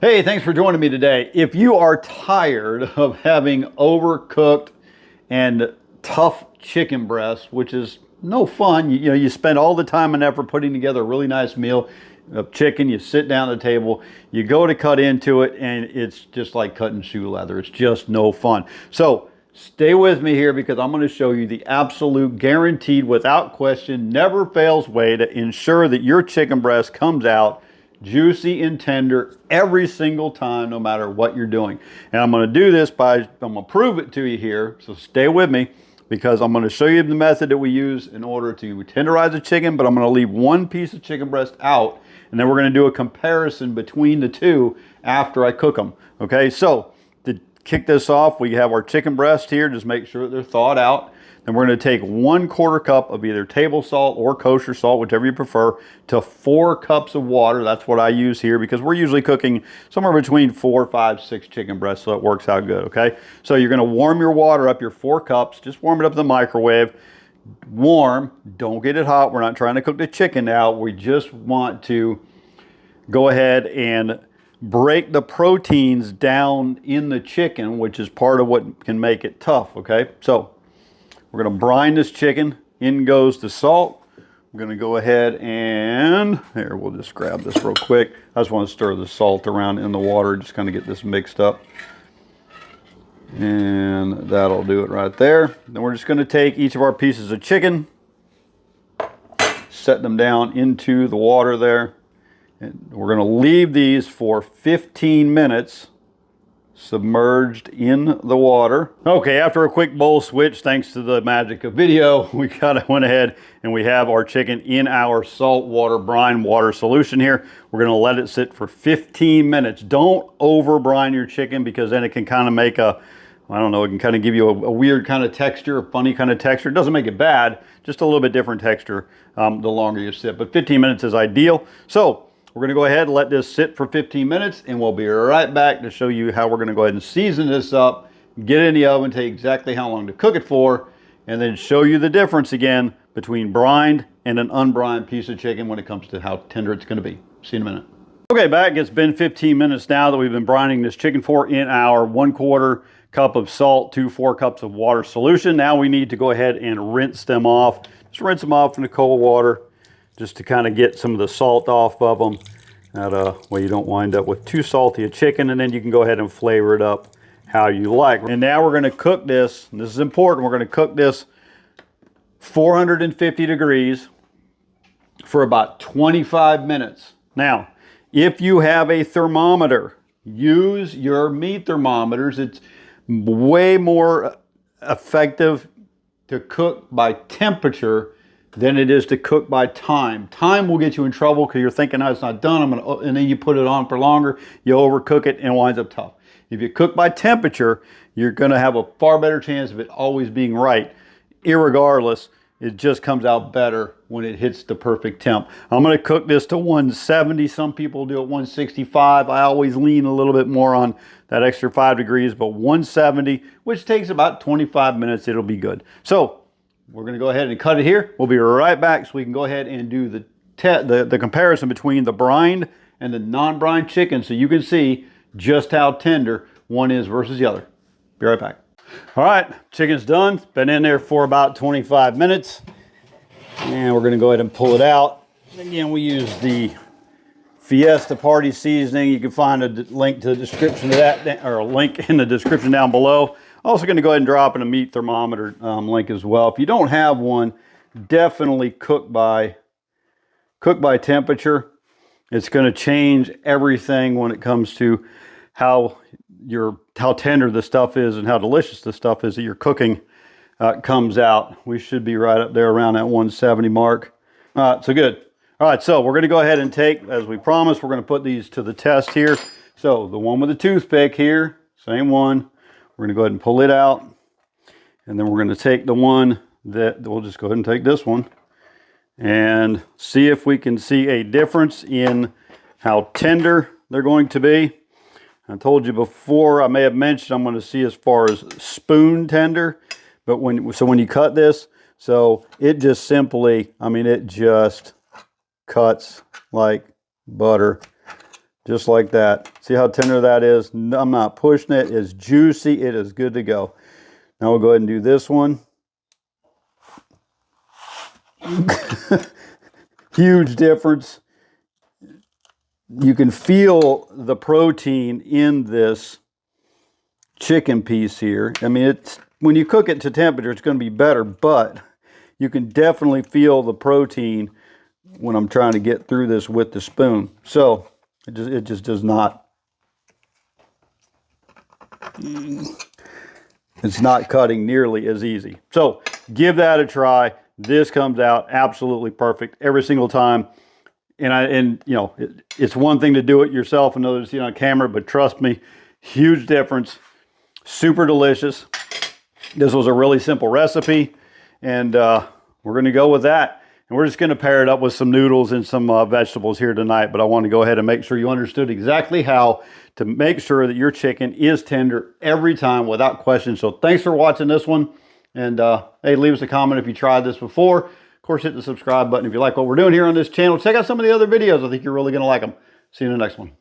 Hey, thanks for joining me today. If you are tired of having overcooked and tough chicken breasts, which is no fun, you spend all the time and effort putting together a really nice meal of chicken, you sit down at the table, you go to cut into it, and it's just like cutting shoe leather. It's just no fun. So stay with me here because I'm going to show you the absolute guaranteed, without question, never fails way to ensure that your chicken breast comes out juicy and tender every single time, no matter what you're doing. And I'm going to do this I'm going to prove it to you here. So stay with me because I'm going to show you the method that we use in order to tenderize the chicken, but I'm going to leave one piece of chicken breast out, and then we're going to do a comparison between the two after I cook them. Okay, so to kick this off, we have our chicken breast here. Just make sure that they're thawed out. Then we're going to take 1/4 cup of either table salt or kosher salt, whichever you prefer, to 4 cups of water. That's what I use here because we're usually cooking somewhere between 4, 5, 6 chicken breasts, so it works out good, okay? So you're going to warm your water up, your 4 cups. Just warm it up in the microwave. Warm. Don't get it hot. We're not trying to cook the chicken now. We just want to go ahead and break the proteins down in the chicken, which is part of what can make it tough, okay? So we're going to brine this chicken. In goes the salt. We're going to go ahead and, here, we'll just grab this real quick. I just want to stir the salt around in the water, just kind of get this mixed up. And that'll do it right there. Then we're just going to take each of our pieces of chicken, set them down into the water there. And we're going to leave these for 15 minutes submerged in the water. Okay, after a quick bowl switch, thanks to the magic of video, we kind of went ahead and we have our chicken in our salt water brine water solution here. We're going to let it sit for 15 minutes. Don't over brine your chicken because then it can kind of make a, I don't know, it can kind of give you a weird kind of texture, a funny kind of texture. It doesn't make it bad, just a little bit different texture the longer you sit. But 15 minutes is ideal. So we're going to go ahead and let this sit for 15 minutes, and we'll be right back to show you how we're going to go ahead and season this up, get it in the oven, tell you exactly how long to cook it for, and then show you the difference again between brined and an unbrined piece of chicken when it comes to how tender it's going to be. See you in a minute. Okay, back. It's been 15 minutes now that we've been brining this chicken for in our 1/4 cup of salt to 4 cups of water solution. Now we need to go ahead and rinse them off. Just rinse them off in the cold water, just to kind of get some of the salt off of them. That way you don't wind up with too salty a chicken, and then you can go ahead and flavor it up how you like. And now we're going to cook this, and this is important, we're going to cook this 450 degrees for about 25 minutes. Now, if you have a thermometer, use your meat thermometers. It's way more effective to cook by temperature than it is to cook by time. Time will get you in trouble because you're thinking, oh, it's not done, and then you put it on for longer, you overcook it, and it winds up tough. If you cook by temperature, you're going to have a far better chance of it always being right. Irregardless, it just comes out better when it hits the perfect temp. I'm going to cook this to 170. Some people do it 165. I always lean a little bit more on that extra 5 degrees, but 170, which takes about 25 minutes, it'll be good. So we're going to go ahead and cut it here. We'll be right back so we can go ahead and do the comparison between the brined and the non-brined chicken so you can see just how tender one is versus the other. Be right back. All right, chicken's done. It's been in there for about 25 minutes. And we're going to go ahead and pull it out. Again, we use the Fiesta Party Seasoning. You can find a link to the description of that, or a link in the description down below. Also going to go ahead and drop in a meat thermometer link as well. If you don't have one, definitely cook by temperature. It's going to change everything when it comes to how tender the stuff is and how delicious the stuff is that you're cooking comes out. We should be right up there around that 170 mark. All right, so good. All right, so we're going to go ahead and take, as we promised, we're going to put these to the test here. So the one with the toothpick here, same one. We're going to go ahead and pull it out. And then we're going to take the one we'll just go ahead and take this one and see if we can see a difference in how tender they're going to be. I told you before, I may have mentioned I'm going to see as far as spoon tender. But when you cut this, so it just simply, I mean, it just cuts like butter. Just like that. See how tender that is? I'm not pushing it. It's juicy. It is good to go. Now we'll go ahead and do this one. Huge difference. You can feel the protein in this chicken piece here. I mean, it's when you cook it to temperature, it's going to be better, but you can definitely feel the protein when I'm trying to get through this with the spoon. So it just does not. It's not cutting nearly as easy. So give that a try. This comes out absolutely perfect every single time. And you know, it's one thing to do it yourself, another to see it on camera, but trust me, huge difference. Super delicious. This was a really simple recipe, and we're going to go with that. And we're just going to pair it up with some noodles and some vegetables here tonight, but I want to go ahead and make sure you understood exactly how to make sure that your chicken is tender every time without question. So thanks for watching this one, and hey, leave us a comment if you tried this before. Of course, hit the subscribe button if you like what we're doing here on this channel. Check out some of the other videos. I think you're really going to like them. See you in the next one.